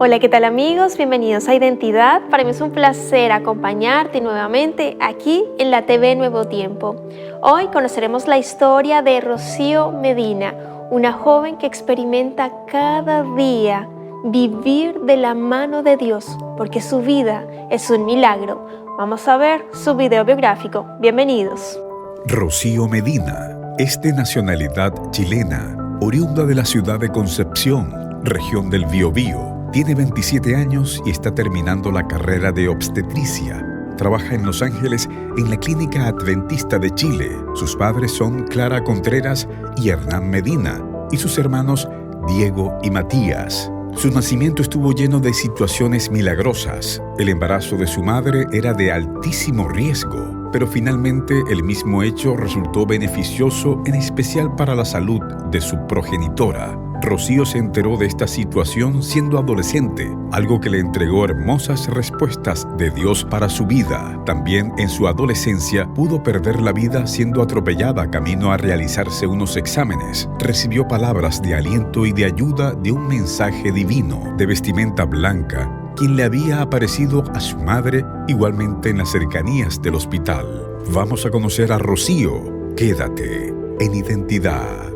Hola, ¿qué tal amigos? Bienvenidos a Identidad. Para mí es un placer acompañarte nuevamente aquí en la TV Nuevo Tiempo. Hoy conoceremos la historia de Rocío Medina, una joven que experimenta cada día vivir de la mano de Dios, porque su vida es un milagro. Vamos a ver su video biográfico. Bienvenidos. Rocío Medina es de nacionalidad chilena, oriunda de la ciudad de Concepción, región del Biobío. Tiene 27 años y está terminando la carrera de obstetricia. Trabaja en Los Ángeles en la Clínica Adventista de Chile. Sus padres son Clara Contreras y Hernán Medina, y sus hermanos Diego y Matías. Su nacimiento estuvo lleno de situaciones milagrosas. El embarazo de su madre era de altísimo riesgo, pero finalmente el mismo hecho resultó beneficioso, en especial para la salud de su progenitora. Rocío se enteró de esta situación siendo adolescente, algo que le entregó hermosas respuestas de Dios para su vida. También en su adolescencia pudo perder la vida siendo atropellada camino a realizarse unos exámenes. Recibió palabras de aliento y de ayuda de un mensaje divino, de vestimenta blanca, quien le había aparecido a su madre igualmente en las cercanías del hospital. Vamos a conocer a Rocío. Quédate en Identidad.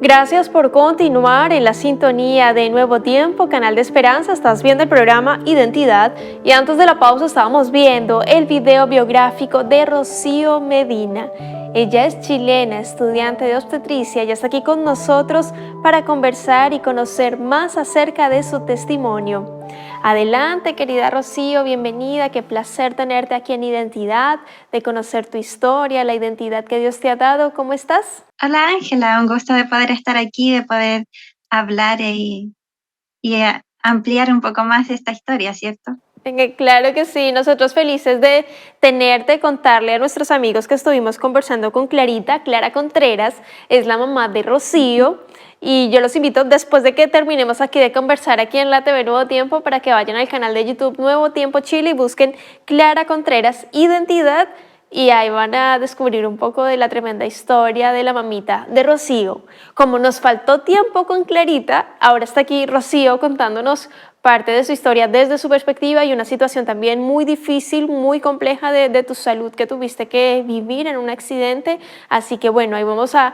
Gracias por continuar en la sintonía de Nuevo Tiempo, Canal de Esperanza. Estás viendo el programa Identidad y antes de la pausa estábamos viendo el video biográfico de Rocío Medina. Ella es chilena, estudiante de obstetricia y está aquí con nosotros para conversar y conocer más acerca de su testimonio. Adelante, querida Rocío, bienvenida, qué placer tenerte aquí en Identidad, de conocer tu historia, la identidad que Dios te ha dado. ¿Cómo estás? Hola Ángela, un gusto de poder estar aquí, de poder hablar y ampliar un poco más esta historia, ¿cierto? Claro que sí, nosotros felices de tenerte, contarle a nuestros amigos que estuvimos conversando con Clarita. Clara Contreras es la mamá de Rocío y yo los invito después de que terminemos aquí de conversar aquí en la TV Nuevo Tiempo para que vayan al canal de YouTube Nuevo Tiempo Chile y busquen Clara Contreras Identidad y ahí van a descubrir un poco de la tremenda historia de la mamita de Rocío. Como nos faltó tiempo con Clarita, ahora está aquí Rocío contándonos parte de su historia desde su perspectiva y una situación también muy difícil, muy compleja de tu salud que tuviste que vivir en un accidente. Así que bueno, ahí vamos a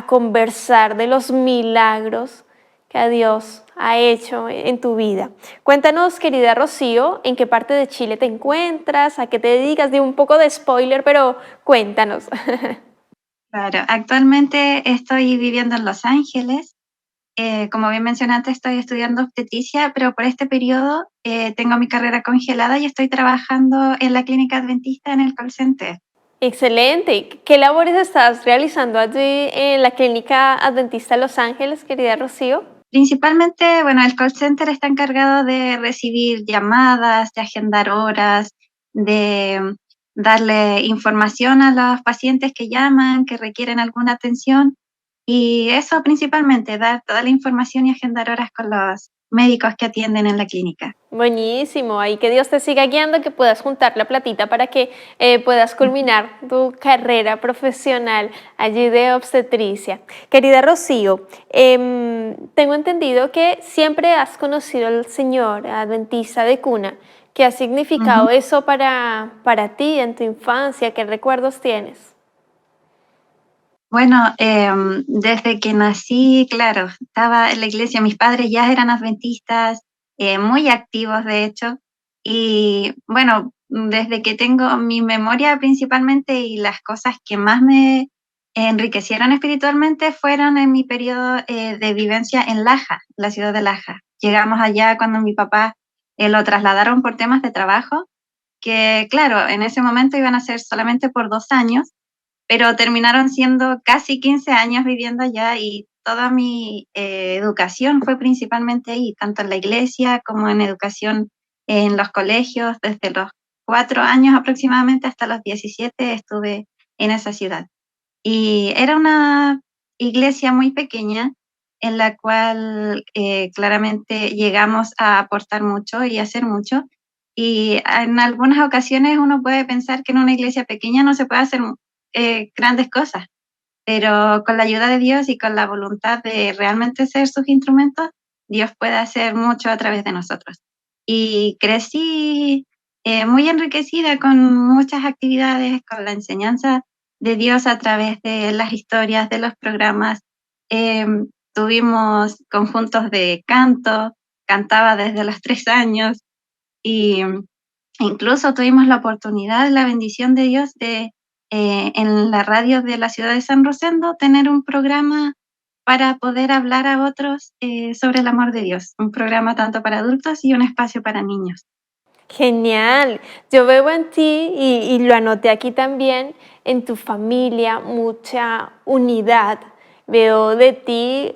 conversar de los milagros que Dios ha hecho en tu vida. Cuéntanos, querida Rocío, en qué parte de Chile te encuentras, a qué te dedicas, de un poco de spoiler, pero cuéntanos. Claro, actualmente estoy viviendo en Los Ángeles. Como bien mencionaste, estoy estudiando obstetricia, pero por este periodo tengo mi carrera congelada y estoy trabajando en la clínica adventista en el call center. Excelente. ¿Qué labores estás realizando allí en la clínica adventista Los Ángeles, querida Rocío? Principalmente, bueno, el call center está encargado de recibir llamadas, de agendar horas, de darle información a los pacientes que llaman, que requieren alguna atención. Y eso principalmente, dar toda la información y agendar horas con los médicos que atienden en la clínica. Buenísimo, ahí que Dios te siga guiando, que puedas juntar la platita para que puedas culminar tu carrera profesional allí de obstetricia. Querida Rocío, tengo entendido que siempre has conocido al Señor Adventista de cuna. ¿Qué ha significado Ujú. eso para ti en tu infancia? ¿Qué recuerdos tienes? Bueno, desde que nací, claro, estaba en la iglesia, mis padres ya eran adventistas, muy activos de hecho, y bueno, desde que tengo mi memoria principalmente y las cosas que más me enriquecieron espiritualmente fueron en mi periodo de vivencia en Laja, la ciudad de Laja. Llegamos allá cuando mi papá lo trasladaron por temas de trabajo, que claro, en ese momento iban a ser solamente por 2 años, pero terminaron siendo casi 15 años viviendo allá y toda mi educación fue principalmente ahí, tanto en la iglesia como en educación en los colegios. Desde los 4 años aproximadamente hasta los 17 estuve en esa ciudad. Y era una iglesia muy pequeña en la cual claramente llegamos a aportar mucho y hacer mucho. Y en algunas ocasiones uno puede pensar que en una iglesia pequeña no se puede hacer grandes cosas, pero con la ayuda de Dios y con la voluntad de realmente ser sus instrumentos, Dios puede hacer mucho a través de nosotros. Y crecí muy enriquecida con muchas actividades, con la enseñanza de Dios a través de las historias, de los programas. Tuvimos conjuntos de canto, cantaba desde los 3 años y incluso tuvimos la oportunidad, la bendición de Dios de en la radio de la ciudad de San Rosendo tener un programa para poder hablar a otros sobre el amor de Dios, un programa tanto para adultos y un espacio para niños. Genial. Yo veo en ti, y lo anoté aquí también, en tu familia, mucha unidad. Veo de ti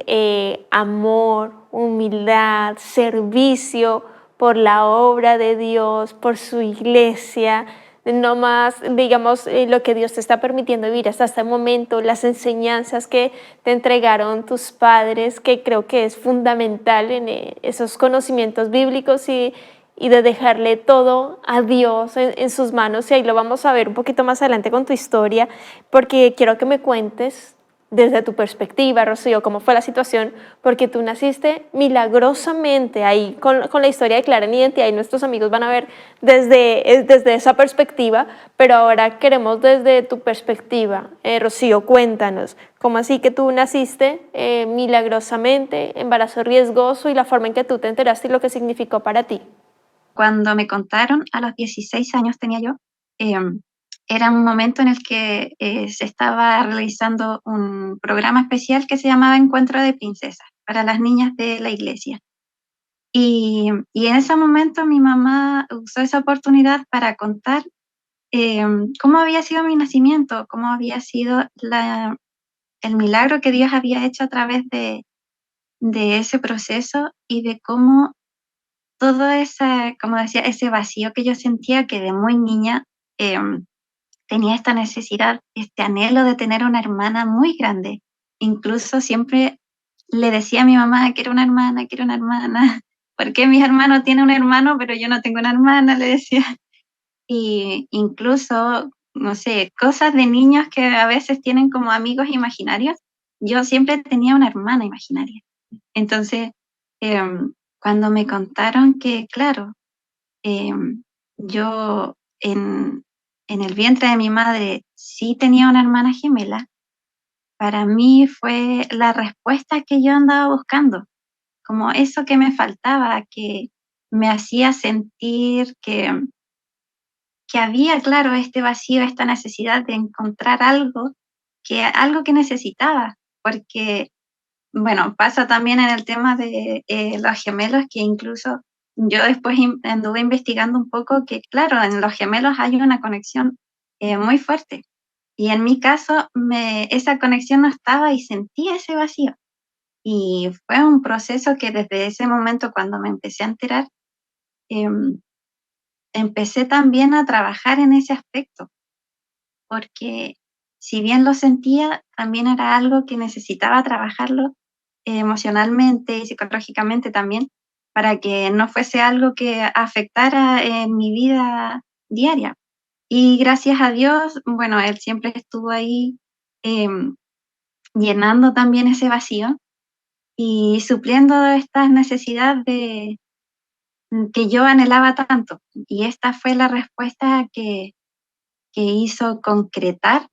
amor, humildad, servicio por la obra de Dios, por su iglesia. No más, digamos, lo que Dios te está permitiendo vivir hasta este momento, las enseñanzas que te entregaron tus padres, que creo que es fundamental en esos conocimientos bíblicos y de dejarle todo a Dios en sus manos. Y ahí lo vamos a ver un poquito más adelante con tu historia, porque quiero que me cuentes desde tu perspectiva, Rocío, cómo fue la situación, porque tú naciste milagrosamente ahí con la historia de Clara en Identidad, y nuestros amigos van a ver desde esa perspectiva, pero ahora queremos desde tu perspectiva. Rocío, cuéntanos, ¿cómo así que tú naciste milagrosamente, embarazo riesgoso, y la forma en que tú te enteraste y lo que significó para ti? Cuando me contaron, a los 16 años tenía yo, era un momento en el que se estaba realizando un programa especial que se llamaba Encuentro de Princesas para las niñas de la iglesia. Y en ese momento mi mamá usó esa oportunidad para contar cómo había sido mi nacimiento, cómo había sido el milagro que Dios había hecho a través de ese proceso y de cómo todo ese, como decía, ese vacío que yo sentía que de muy niña tenía esta necesidad, este anhelo de tener una hermana muy grande. Incluso siempre le decía a mi mamá, quiero una hermana. ¿Por qué mis hermanos tienen un hermano, pero yo no tengo una hermana? Le decía. Y incluso, no sé, cosas de niños que a veces tienen como amigos imaginarios. Yo siempre tenía una hermana imaginaria. Entonces, cuando me contaron que, claro, yo en el vientre de mi madre sí tenía una hermana gemela, para mí fue la respuesta que yo andaba buscando, como eso que me faltaba, que me hacía sentir que había, claro, este vacío, esta necesidad de encontrar algo que necesitaba, porque bueno, pasa también en el tema de los gemelos, que incluso yo después anduve investigando un poco que, claro, en los gemelos hay una conexión muy fuerte. Y en mi caso, esa conexión no estaba y sentía ese vacío. Y fue un proceso que desde ese momento, cuando me empecé a enterar, em, empecé también a trabajar en ese aspecto, porque si bien lo sentía, también era algo que necesitaba trabajarlo emocionalmente y psicológicamente también, para que no fuese algo que afectara en mi vida diaria. Y gracias a Dios, bueno, Él siempre estuvo ahí em, llenando también ese vacío y supliendo esta necesidad que yo anhelaba tanto. Y esta fue la respuesta que hizo concretar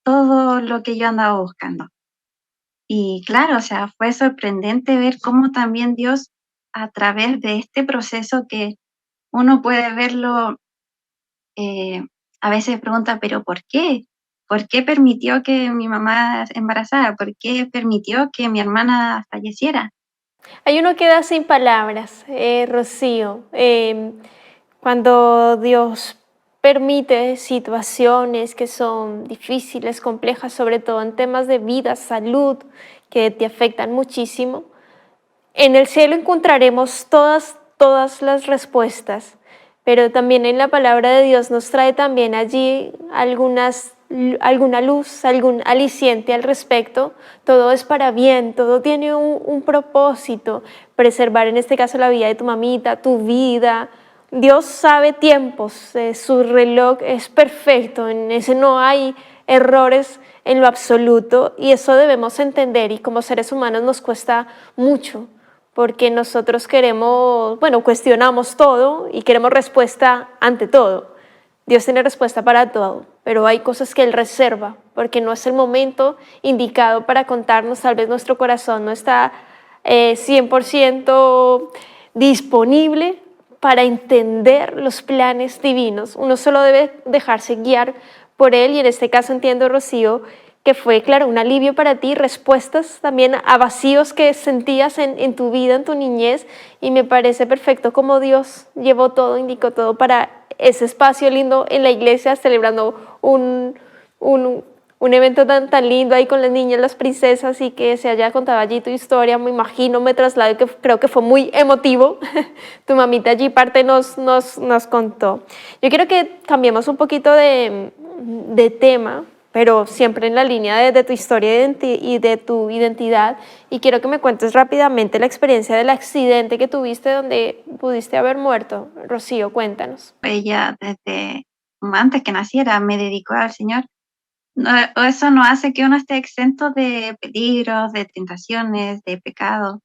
todo lo que yo andaba buscando. Y claro, o sea, fue sorprendente ver cómo también Dios, a través de este proceso que uno puede verlo, eh, a veces pregunta, pero ¿por qué? ¿Por qué permitió que mi mamá se embarazara? ¿Por qué permitió que mi hermana falleciera? Hay uno queda sin palabras, Rocío, cuando Dios permite situaciones que son difíciles, complejas, sobre todo en temas de vida, salud, que te afectan muchísimo. En el cielo encontraremos todas las respuestas, pero también en la palabra de Dios nos trae también allí alguna luz, algún aliciente al respecto. Todo es para bien, todo tiene un propósito, preservar en este caso la vida de tu mamita, tu vida. Dios sabe tiempos, su reloj es perfecto, en ese no hay errores en lo absoluto, y eso debemos entender, y como seres humanos nos cuesta mucho, porque nosotros queremos, bueno, cuestionamos todo y queremos respuesta ante todo. Dios tiene respuesta para todo, pero hay cosas que Él reserva, porque no es el momento indicado para contarnos. Tal vez nuestro corazón no está 100% disponible para entender los planes divinos. Uno solo debe dejarse guiar por Él, y en este caso entiendo, Rocío, que fue, claro, un alivio para ti, respuestas también a vacíos que sentías en tu vida, en tu niñez, y me parece perfecto cómo Dios llevó todo, indicó todo para ese espacio lindo en la iglesia, celebrando un evento tan lindo ahí con las niñas, las princesas, y que se haya contado allí tu historia. Me imagino, me traslado, que creo que fue muy emotivo. Tu mamita allí parte nos contó. Yo quiero que cambiemos un poquito de tema, pero siempre en la línea de tu historia y de tu identidad, y quiero que me cuentes rápidamente la experiencia del accidente que tuviste donde pudiste haber muerto. Rocío, cuéntanos. Ella desde antes que naciera me dedicó al Señor. No, eso no hace que uno esté exento de peligros, de tentaciones, de pecados.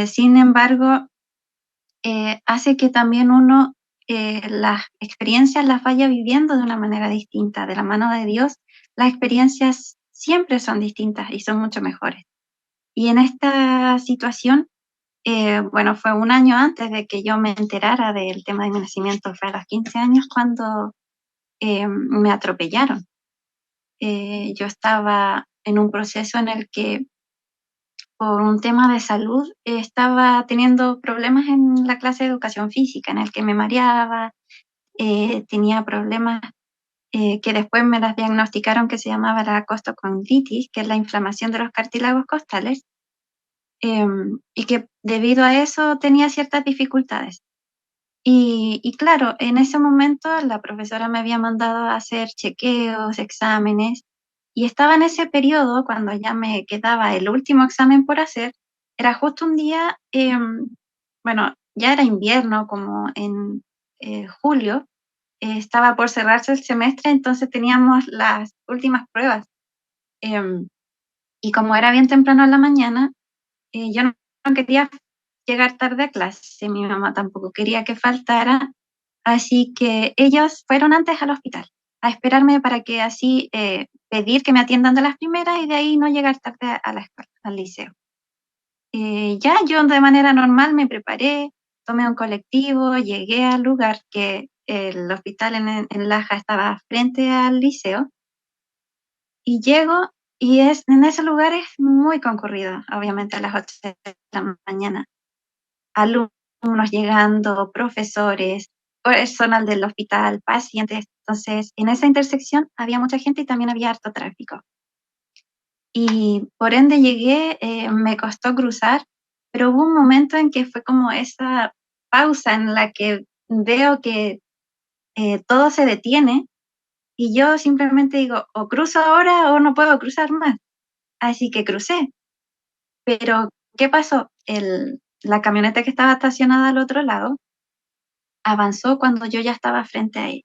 Sin embargo, hace que también uno las experiencias las vaya viviendo de una manera distinta. De la mano de Dios, las experiencias siempre son distintas y son mucho mejores. Y en esta situación, bueno, fue un año antes de que yo me enterara del tema de mi nacimiento, fue a los 15 años cuando me atropellaron. Yo estaba en un proceso en el que, por un tema de salud, estaba teniendo problemas en la clase de educación física, en el que me mareaba, tenía problemas que después me las diagnosticaron, que se llamaba la costocondilitis, que es la inflamación de los cartílagos costales, y que debido a eso tenía ciertas dificultades. Y claro, en ese momento la profesora me había mandado a hacer chequeos, exámenes, y estaba en ese periodo cuando ya me quedaba el último examen por hacer. Era justo un día, bueno, ya era invierno, como en julio, estaba por cerrarse el semestre, entonces teníamos las últimas pruebas. em, y como era bien temprano en la mañana, yo no quería llegar tarde a clase, mi mamá tampoco quería que faltara, así que ellos fueron antes al hospital a esperarme para que así pedir que me atiendan de las primeras y de ahí no llegar tarde a la escuela, al liceo. Ya yo de manera normal me preparé, tomé un colectivo, llegué al lugar, que el hospital en Laja estaba frente al liceo, y llego, y en ese lugar es muy concurrido, obviamente a las 8 de la mañana. Alumnos llegando, profesores, personal del hospital, pacientes. Entonces, en esa intersección había mucha gente y también había harto tráfico. Y por ende llegué, me costó cruzar, pero hubo un momento en que fue como esa pausa en la que veo que todo se detiene, y yo simplemente digo, o cruzo ahora o no puedo cruzar más. Así que crucé. Pero, ¿qué pasó? La camioneta que estaba estacionada al otro lado avanzó cuando yo ya estaba frente a él.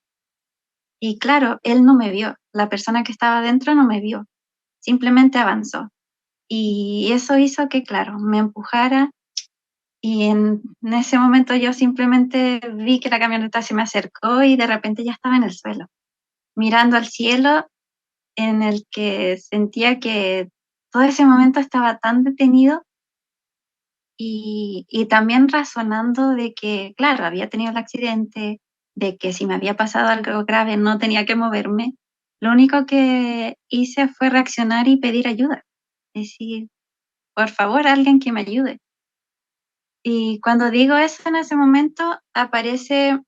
Y claro, él no me vio, la persona que estaba adentro no me vio, simplemente avanzó. Y eso hizo que, claro, me empujara, y en ese momento yo simplemente vi que la camioneta se me acercó y de repente ya estaba en el suelo, mirando al cielo, en el que sentía que todo ese momento estaba tan detenido, y también razonando de que, claro, había tenido el accidente, de que si me había pasado algo grave no tenía que moverme. Lo único que hice fue reaccionar y pedir ayuda, decir, por favor, alguien que me ayude. Y cuando digo eso, en ese momento aparece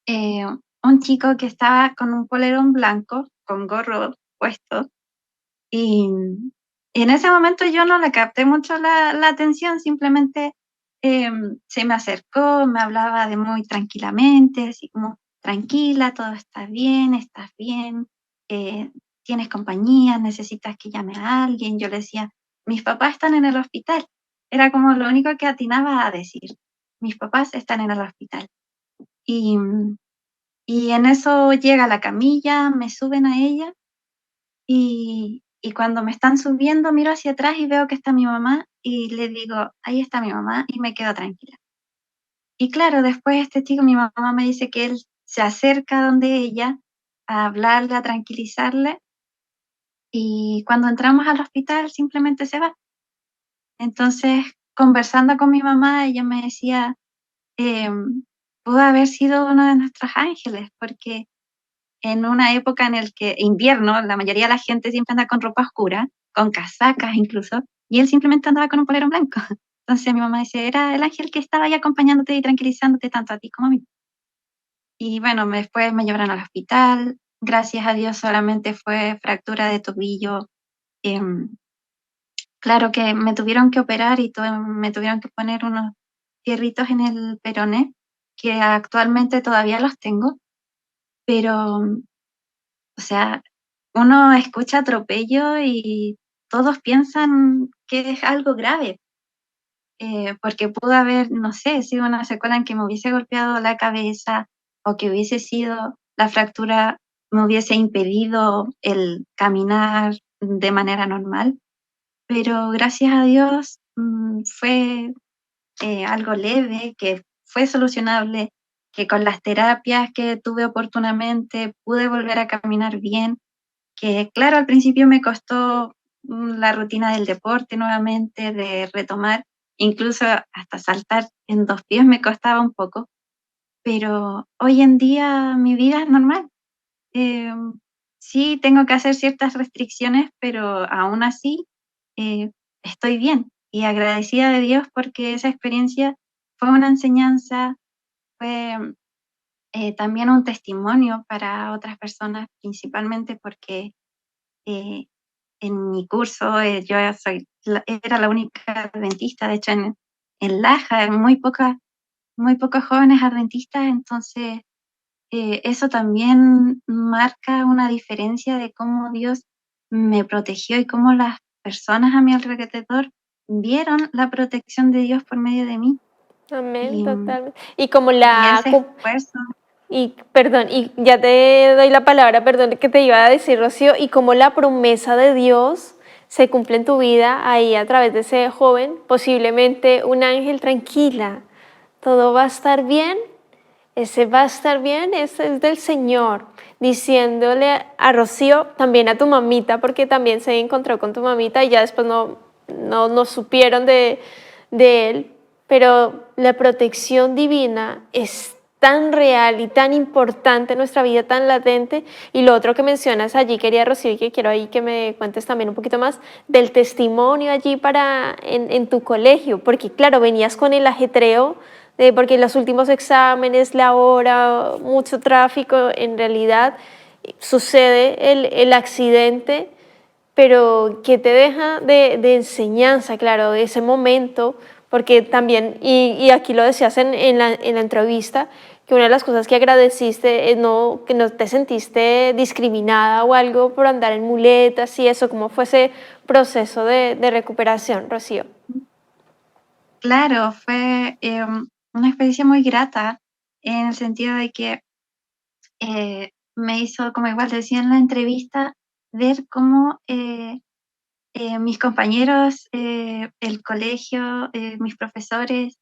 eh, un chico que estaba con un polerón blanco, con gorro puesto, y, y en ese momento yo no le capté mucho la atención, simplemente se me acercó, me hablaba de muy tranquilamente, así como, tranquila, todo está bien, estás bien, tienes compañía, necesitas que llame a alguien. Yo le decía, mis papás están en el hospital. Era como lo único que atinaba a decir, mis papás están en el hospital. Y, y en eso llega la camilla, me suben a ella, Y cuando me están subiendo, miro hacia atrás y veo que está mi mamá y le digo, ahí está mi mamá y me quedo tranquila. Y claro, después este chico, mi mamá me dice que él se acerca donde ella a hablarle, a tranquilizarle y cuando entramos al hospital simplemente se va. Entonces, conversando con mi mamá, ella me decía, em, pudo haber sido uno de nuestros ángeles, porque en una época en el que invierno, la mayoría de la gente siempre anda con ropa oscura, con casacas incluso, y él simplemente andaba con un polerón blanco. Entonces mi mamá dice, era el ángel que estaba ahí acompañándote y tranquilizándote tanto a ti como a mí. Y bueno, después me llevaron al hospital, gracias a Dios solamente fue fractura de tobillo. em, claro que me tuvieron que operar y me tuvieron que poner unos fierritos en el peroné, que actualmente todavía los tengo, pero o sea, uno escucha atropello y todos piensan que es algo grave, porque pudo haber, no sé, sido una secuela en que me hubiese golpeado la cabeza o que hubiese sido la fractura, me hubiese impedido el caminar de manera normal, pero gracias a Dios fue algo leve, que fue solucionable, que con las terapias que tuve oportunamente pude volver a caminar bien, que claro, al principio me costó la rutina del deporte nuevamente, de retomar, incluso hasta saltar en 2 pies me costaba un poco, pero hoy en día mi vida es normal. Em, sí tengo que hacer ciertas restricciones, pero aún así, estoy bien y agradecida de Dios porque esa experiencia fue una enseñanza, fue, también un testimonio para otras personas, principalmente porque, eh, en mi curso, yo era la única adventista, de hecho, en Laja, muy pocos jóvenes adventistas, entonces, eso también marca una diferencia de cómo Dios me protegió y cómo las personas a mi alrededor vieron la protección de Dios por medio de mí. Amén, Y, totalmente. Y como y ese esfuerzo, y perdón, y ya te doy la palabra, perdón, que te iba a decir, Rocío, y cómo la promesa de Dios se cumple en tu vida ahí a través de ese joven, posiblemente un ángel tranquila, todo va a estar bien, ese va a estar bien, ese es del Señor, diciéndole a Rocío, también a tu mamita, porque también se encontró con tu mamita y ya después no supieron de él, pero la protección divina es tan real y tan importante en nuestra vida, tan latente. Y lo otro que mencionas allí, quería Rocío, y que quiero ahí que me cuentes también un poquito más del testimonio allí en tu colegio, porque claro, venías con el ajetreo, porque los últimos exámenes, la hora, mucho tráfico, en realidad sucede el accidente, pero ¿qué te deja de enseñanza, claro, de ese momento? Porque también, y aquí lo decías en la entrevista, que una de las cosas que agradeciste es que no te sentiste discriminada o algo por andar en muletas y eso. ¿Cómo fue ese proceso de recuperación, Rocío? claro, fue una experiencia muy grata en el sentido de que me hizo, como igual decía en la entrevista, ver cómo mis compañeros, el colegio, mis profesores,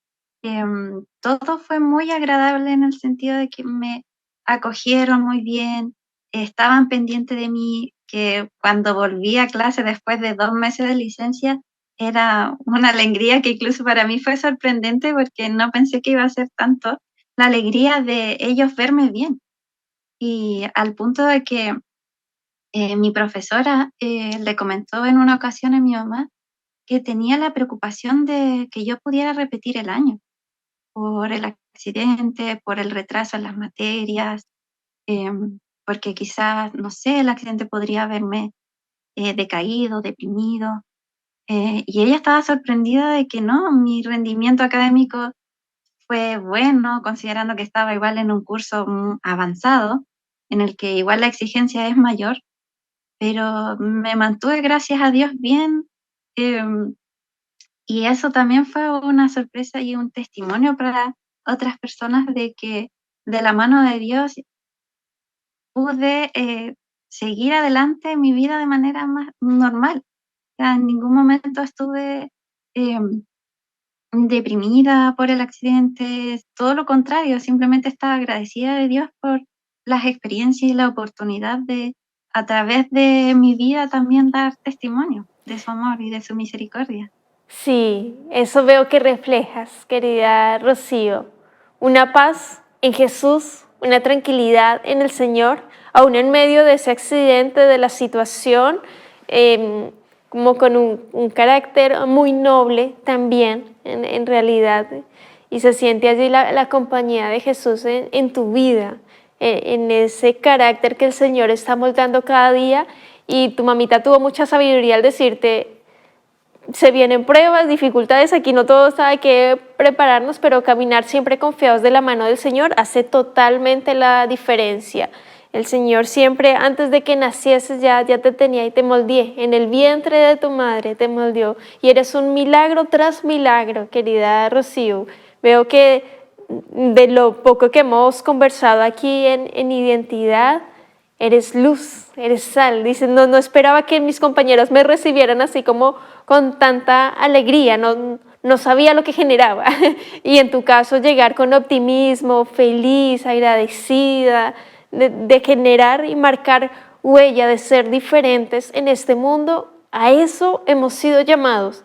todo fue muy agradable en el sentido de que me acogieron muy bien, estaban pendientes de mí, que cuando volví a clase después de 2 meses de licencia era una alegría que incluso para mí fue sorprendente porque no pensé que iba a ser tanto la alegría de ellos verme bien. Y al punto de que mi profesora le comentó en una ocasión a mi mamá que tenía la preocupación de que yo pudiera repetir el año por el accidente, por el retraso en las materias, porque quizás, no sé, el accidente podría haberme decaído, deprimido. Y ella estaba sorprendida de que no, mi rendimiento académico fue bueno, considerando que estaba igual en un curso avanzado, en el que igual la exigencia es mayor, pero me mantuve, gracias a Dios, bien. em, y eso también fue una sorpresa y un testimonio para otras personas de que de la mano de Dios pude seguir adelante en mi vida de manera más normal. O sea, en ningún momento estuve deprimida por el accidente, todo lo contrario, simplemente estaba agradecida de Dios por las experiencias y la oportunidad de, a través de mi vida, también dar testimonio de su amor y de su misericordia. Sí, eso veo que reflejas, querida Rocío. Una paz en Jesús, una tranquilidad en el Señor, aún en medio de ese accidente, de la situación, como con un carácter muy noble también, en realidad. Y se siente allí la compañía de Jesús en tu vida, en ese carácter que el Señor está moldando cada día. Y tu mamita tuvo mucha sabiduría al decirte, se vienen pruebas, dificultades, aquí no todos hay que prepararnos, pero caminar siempre confiados de la mano del Señor hace totalmente la diferencia. El Señor siempre, antes de que nacieses, ya te tenía y te moldeé. En el vientre de tu madre te moldeó. Y eres un milagro tras milagro, querida Rocío. Veo que de lo poco que hemos conversado aquí en identidad, eres luz, eres sal. Dices, no esperaba que mis compañeros me recibieran así como con tanta alegría, no sabía lo que generaba. Y en tu caso llegar con optimismo, feliz, agradecida, de generar y marcar huella, de ser diferentes en este mundo, a eso hemos sido llamados.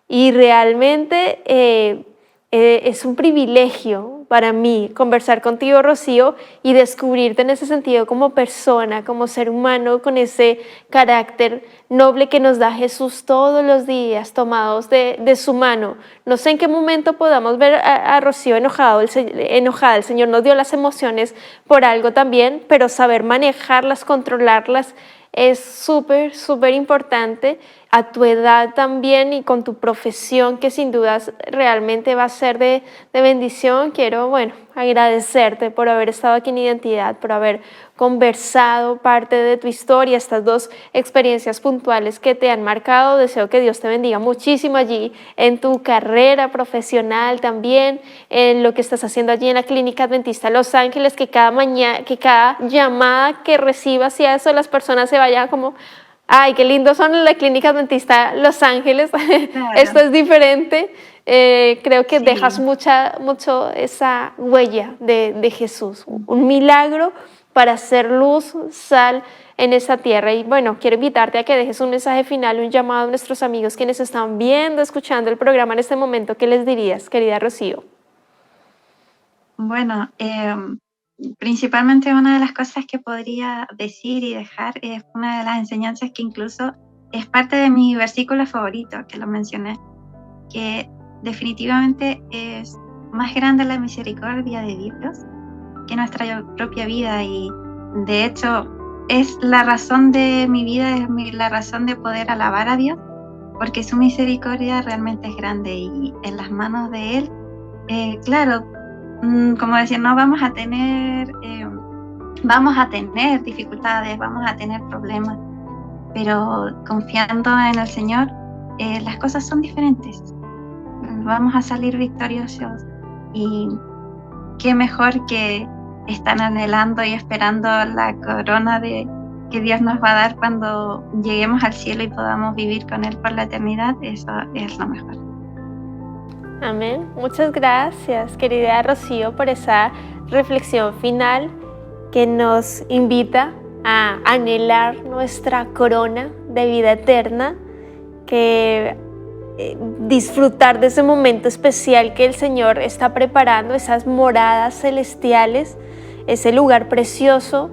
Y realmente es un privilegio para mí conversar contigo, Rocío, y descubrirte en ese sentido como persona, como ser humano, con ese carácter noble que nos da Jesús todos los días, tomados de su mano. No sé en qué momento podamos ver a Rocío enojada. El Señor nos dio las emociones por algo también, pero saber manejarlas, controlarlas, es súper, súper importante a tu edad también y con tu profesión, que sin dudas realmente va a ser de bendición. Quiero, agradecerte por haber estado aquí en Identidad, por haber conversado parte de tu historia, estas dos experiencias puntuales que te han marcado. Deseo que Dios te bendiga muchísimo allí en tu carrera profesional también, en lo que estás haciendo allí en la Clínica Adventista Los Ángeles, que cada llamada que recibas hacia eso, las personas se vayan como, ay, qué lindos son la Clínica Adventista Los Ángeles. Claro. Esto es diferente. Creo que Sí. dejas mucho esa huella de Jesús, un milagro para hacer luz, sal en esa tierra. Y quiero invitarte a que dejes un mensaje final, un llamado a nuestros amigos quienes están viendo, escuchando el programa en este momento. ¿Qué les dirías, querida Rocío? Bueno, principalmente una de las cosas que podría decir y dejar es una de las enseñanzas que incluso es parte de mi versículo favorito, que lo mencioné, que definitivamente es más grande la misericordia de Dios que nuestra propia vida, y de hecho es la razón de mi vida, es la razón de poder alabar a Dios, porque su misericordia realmente es grande y en las manos de Él, claro, como decía, no vamos a tener dificultades, vamos a tener problemas, pero confiando en el Señor, las cosas son diferentes. Vamos a salir victoriosos, y qué mejor que estar anhelando y esperando la corona que Dios nos va a dar cuando lleguemos al cielo y podamos vivir con Él por la eternidad. Eso es lo mejor. Amén. Muchas gracias, querida Rocío, por esa reflexión final que nos invita a anhelar nuestra corona de vida eterna, que disfrutar de ese momento especial que el Señor está preparando, esas moradas celestiales, ese lugar precioso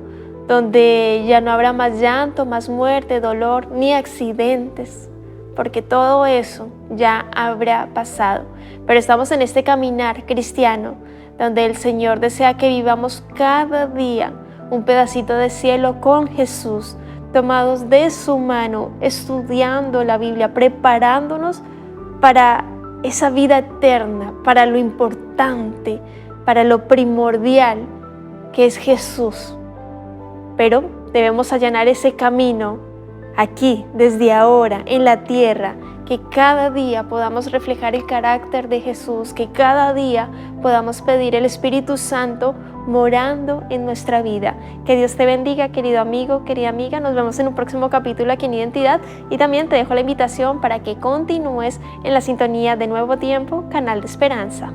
donde ya no habrá más llanto, más muerte, dolor, ni accidentes, porque todo eso ya habrá pasado. Pero estamos en este caminar cristiano donde el Señor desea que vivamos cada día un pedacito de cielo con Jesús, tomados de su mano, estudiando la Biblia, preparándonos para esa vida eterna, para lo importante, para lo primordial que es Jesús. Pero debemos allanar ese camino aquí, desde ahora, en la tierra, que cada día podamos reflejar el carácter de Jesús, que cada día podamos pedir el Espíritu Santo morando en nuestra vida. Que Dios te bendiga, querido amigo, querida amiga. Nos vemos en un próximo capítulo aquí en Identidad, y también te dejo la invitación para que continúes en la sintonía de Nuevo Tiempo, canal de esperanza.